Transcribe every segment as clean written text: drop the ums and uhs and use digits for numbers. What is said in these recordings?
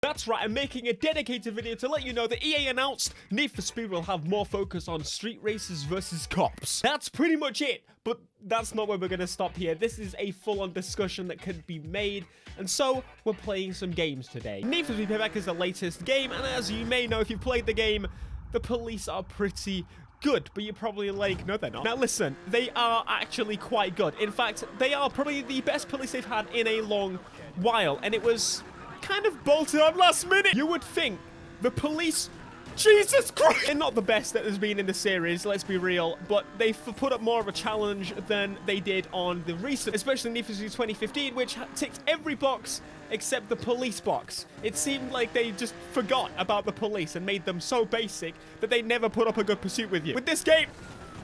That's right, I'm making a dedicated video to let you know that EA announced Need for Speed will have more focus on street racers versus cops. That's pretty much it, but that's not where we're going to stop here. This is a full-on discussion that could be made, and so we're playing some games today. Need for Speed Payback is the latest game, and as you may know if you've played the game, the police are pretty good, but you're probably like, no, they're not. Now listen, they are actually quite good. In fact, they are probably the best police they've had in a long while, and it was kind of bolted on last minute. You would think the police, Jesus Christ, they're not the best that has been in the series, let's be real, but they've put up more of a challenge than they did on the recent, especially Need for Speed 2015, which ticked every box except the police box. It seemed like they just forgot about the police and made them so basic that they never put up a good pursuit with you. With this game,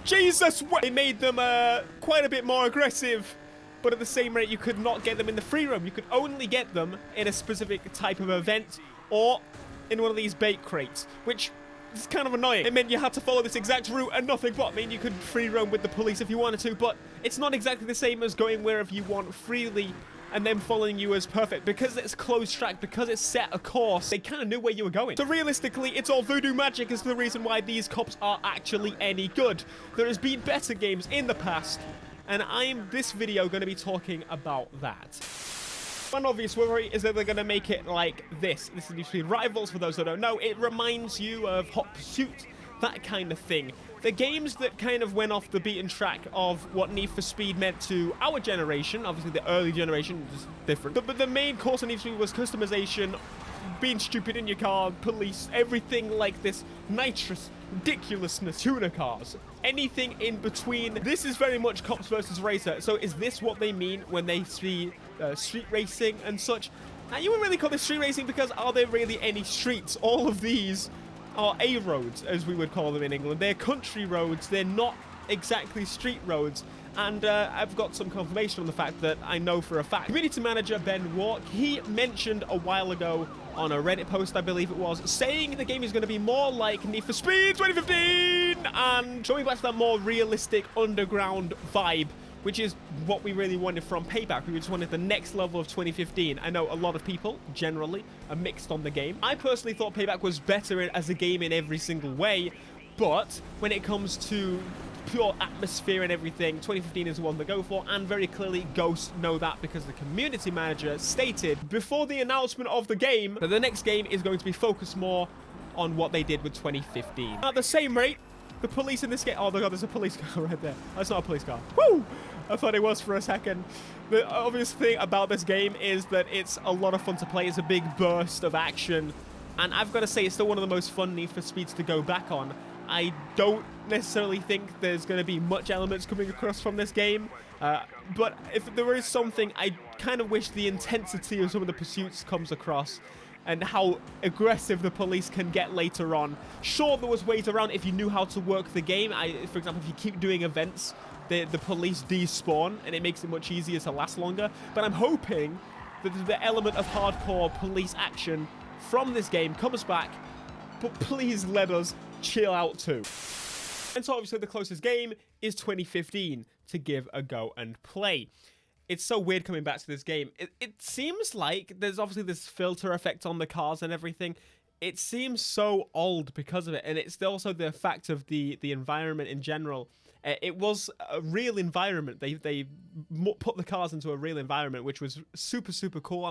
Jesus, they made them quite a bit more aggressive, but at the same rate, you could not get them in the free roam. You could only get them in a specific type of event or in one of these bait crates, which is kind of annoying. It meant you had to follow this exact route and nothing but. I mean, you could free roam with the police if you wanted to, but it's not exactly the same as going wherever you want freely and then following you as perfect. Because it's closed track, because it's set a course, they kind of knew where you were going. So realistically, it's all voodoo magic is the reason why these cops are actually any good. There has been better games in the past, and I'm this video going to be talking about that. One obvious worry is that they're going to make it like this. This is Need for Speed Rivals, for those that don't know. It reminds you of Hot Pursuit, that kind of thing. The games that kind of went off the beaten track of what Need for Speed meant to our generation, obviously the early generation is different, but the main course of Need for Speed was customization, being stupid in your car, police, everything like this nitrous ridiculousness, tuner cars, anything in between. This is very much cops versus racer. So is this what they mean when they see street racing and such? Now, you wouldn't really call this street racing because are there really any streets? All of these are A roads, as we would call them in England. They're country roads. They're not exactly street roads. And I've got some confirmation on the fact that I know for a fact. Community manager Ben Walk, he mentioned a while ago on a Reddit post, I believe it was, saying the game is going to be more like Need for Speed 2015 and showing back to that more realistic underground vibe, which is what we really wanted from Payback. We just wanted the next level of 2015. I know a lot of people, generally, are mixed on the game. I personally thought Payback was better as a game in every single way, but when it comes to pure atmosphere and everything, 2015 is the one to go for, and very clearly Ghosts know that because the community manager stated before the announcement of the game that the next game is going to be focused more on what they did with 2015. At the same rate, the police in this game, oh my god, there's a police car right there. That's not a police car. Woo! I thought it was for a second. The obvious thing about this game is that it's a lot of fun to play. It's a big burst of action, and I've got to say it's still one of the most fun Need for Speeds to go back on. I don't necessarily think there's going to be much elements coming across from this game, but if there is something, I kind of wish the intensity of some of the pursuits comes across and how aggressive the police can get later on. Sure, there was ways around if you knew how to work the game. For example, if you keep doing events, the police despawn and it makes it much easier to last longer, but I'm hoping that the element of hardcore police action from this game comes back, but please let us chill out too. And so obviously the closest game is 2015 to give a go and play. It's so weird coming back to this game. It seems like there's obviously this filter effect on the cars and everything. It seems so old because of it, and it's also the fact of the environment in general. It was a real environment. They put the cars into a real environment, which was super, super cool.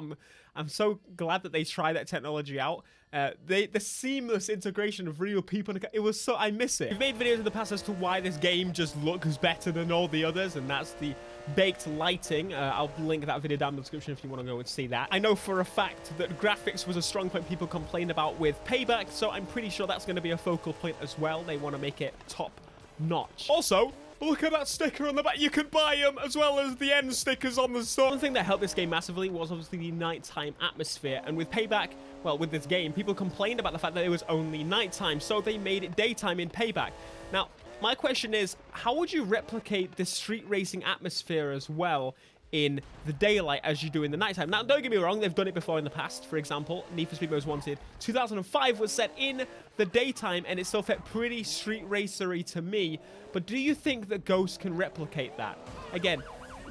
I'm so glad that they tried that technology out. The seamless integration of real people. It was so, I miss it. We've made videos in the past as to why this game just looks better than all the others, and that's the baked lighting. I'll link that video down in the description if you want to go and see that. I know for a fact that graphics was a strong point people complained about with Payback, so I'm pretty sure that's going to be a focal point as well. They want to make it top notch. Also, look at that sticker on the back. You can buy them as well as the end stickers on the store. One thing that helped this game massively was obviously the nighttime atmosphere. And with Payback, well, with this game, people complained about the fact that it was only nighttime, so they made it daytime in Payback. Now, my question is, how would you replicate this street racing atmosphere as well in the daylight as you do in the nighttime? Now, don't get me wrong, they've done it before in the past. For example, Need for Speed Most Wanted 2005 was set in the daytime, and it still felt pretty street racery to me. But do you think that Ghost can replicate that? Again,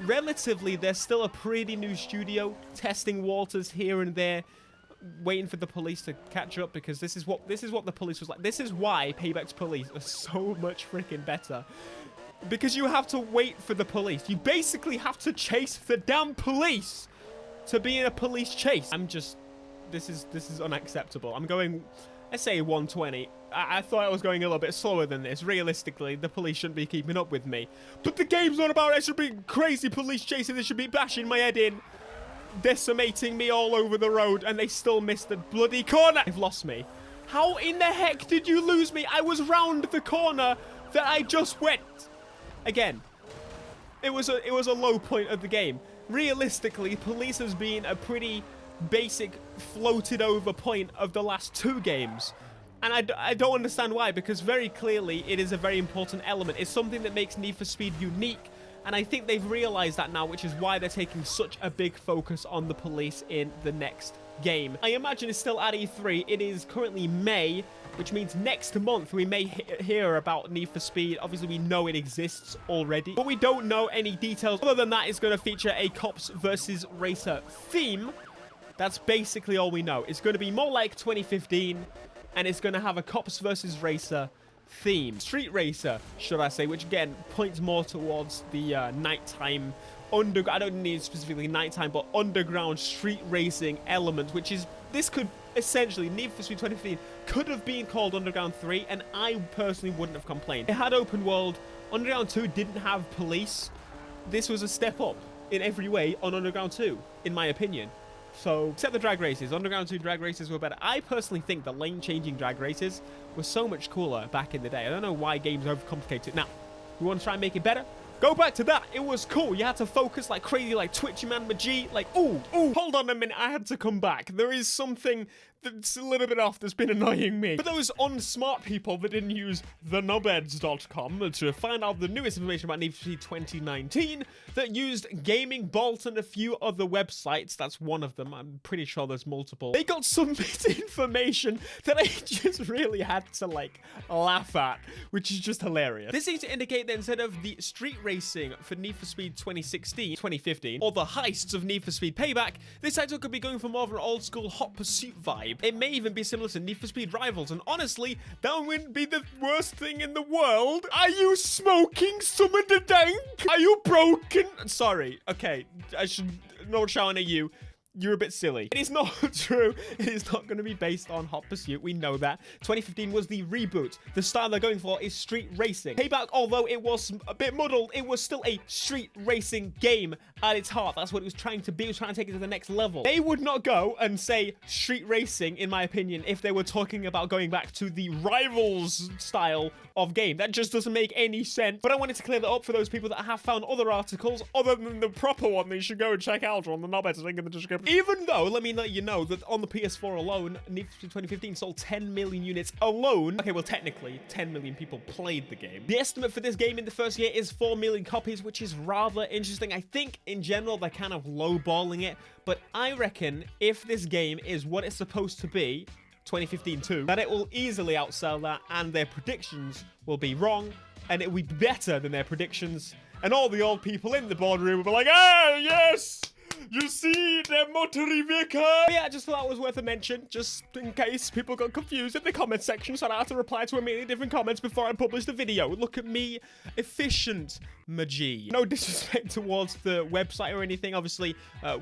relatively, they're still a pretty new studio, testing waters here and there. waiting for the police to catch up, because this is what the police was like. This is why Payback's police are so much freaking better. Because you have to wait for the police. You basically have to chase the damn police to be in a police chase. This is unacceptable. I'm going, let's say 120. I thought I was going a little bit slower than this. Realistically, the police shouldn't be keeping up with me. But the game's not about it. It should be crazy police chasing. They should be bashing my head in, decimating me all over the road, and they still missed the bloody corner. They've lost me. How in the heck did you lose me? I was round the corner that I just went. Again, it was a low point of the game. Realistically, police has been a pretty basic floated over point of the last 2 games. And I don't understand why, because very clearly it is a very important element. It's something that makes Need for Speed unique. And I think they've realized that now, which is why they're taking such a big focus on the police in the next game. I imagine it's still at E3. It is currently May, which means next month we may hear about Need for Speed. Obviously, we know it exists already, but we don't know any details. Other than that, it's going to feature a cops versus racer theme. That's basically all we know. It's going to be more like 2015, and it's going to have a cops versus racer theme. Street racer, should I say, which again points more towards the nighttime I don't need specifically nighttime, but underground street racing element, which is, this could essentially, Need for Speed 2015 could have been called Underground 3, and I personally wouldn't have complained. It had open world. Underground 2 didn't have police. This was a step up in every way on Underground 2, in my opinion. So, except the drag races, Underground 2 drag races were better. I personally think the lane-changing drag races were so much cooler back in the day. I don't know why games overcomplicate it. Now, we want to try and make it better? Go back to that. It was cool. You had to focus like crazy, like Twitchy Man Majee. Like, ooh, hold on a minute. I had to come back. There is something that's a little bit off that's been annoying me. For those unsmart people that didn't use thenubheads.com to find out the newest information about Need for Speed 2019, that used Gaming Bolt and a few other websites, that's one of them, I'm pretty sure there's multiple, they got some misinformation that I just really had to like laugh at, which is just hilarious. This seems to indicate that instead of the street racing for Need for Speed 2015, or the heists of Need for Speed Payback, this title could be going for more of an old school hot pursuit vibe. It may even be similar to Need for Speed Rivals, and honestly, that wouldn't be the worst thing in the world. Are you smoking some of the dank? Are you broken? Sorry, okay, I should not shouting at you. You're a bit silly. It is not true. It is not going to be based on Hot Pursuit. We know that. 2015 was the reboot. The style they're going for is street racing. Payback, although it was a bit muddled, it was still a street racing game at its heart. That's what it was trying to be. It was trying to take it to the next level. They would not go and say street racing, in my opinion, if they were talking about going back to the Rivals style of game. That just doesn't make any sense. But I wanted to clear that up for those people that have found other articles other than the proper one they should go and check out on the knobheads link in the description. Even though, let me let you know that on the PS4 alone, Need for Speed 2015 sold 10 million units alone. Okay, well, technically, 10 million people played the game. The estimate for this game in the first year is 4 million copies, which is rather interesting. I think, in general, they're kind of lowballing it, but I reckon if this game is what it's supposed to be, 2015 too, that it will easily outsell that, and their predictions will be wrong, and it will be better than their predictions, and all the old people in the boardroom will be like, ah, yes! You see the motor vehicle? Yeah, I just thought that was worth a mention, just in case people got confused in the comment section, so I had to reply to a million different comments before I published the video. Look at me, efficient Majee. No disrespect towards the website or anything. Obviously,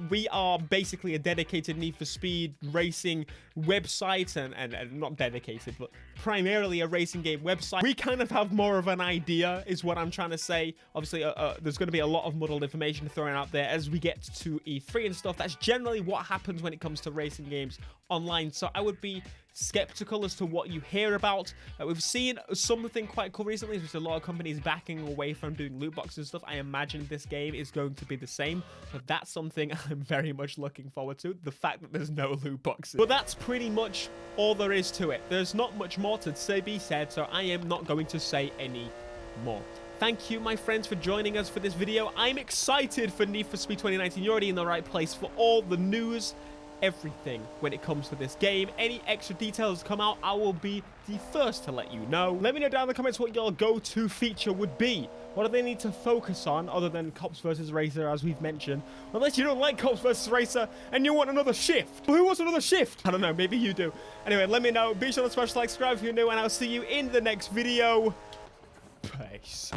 we are basically a dedicated Need for Speed racing website, and not dedicated, but primarily a racing game website. We kind of have more of an idea, is what I'm trying to say. Obviously, there's going to be a lot of muddled information thrown out there as we get to E3 and stuff. That's generally what happens when it comes to racing games online, so I would be skeptical as to what you hear about. We've seen something quite cool recently, which a lot of companies backing away from doing loot boxes and stuff. I imagine this game is going to be the same, so that's something I'm very much looking forward to, the fact that there's no loot boxes. But that's pretty much all there is to it. There's not much more to be said, so I am not going to say any more. Thank you, my friends, for joining us for this video. I'm excited for Need for Speed 2019. You're already in the right place for all the news, everything when it comes to this game. Any extra details come out, I will be the first to let you know. Let me know down in the comments what your go-to feature would be. What do they need to focus on other than Cops vs. Racer, as we've mentioned? Unless you don't like Cops vs. Racer and you want another shift. Who wants another shift? I don't know, maybe you do. Anyway, let me know. Be sure to smash like, subscribe if you're new, and I'll see you in the next video. Peace.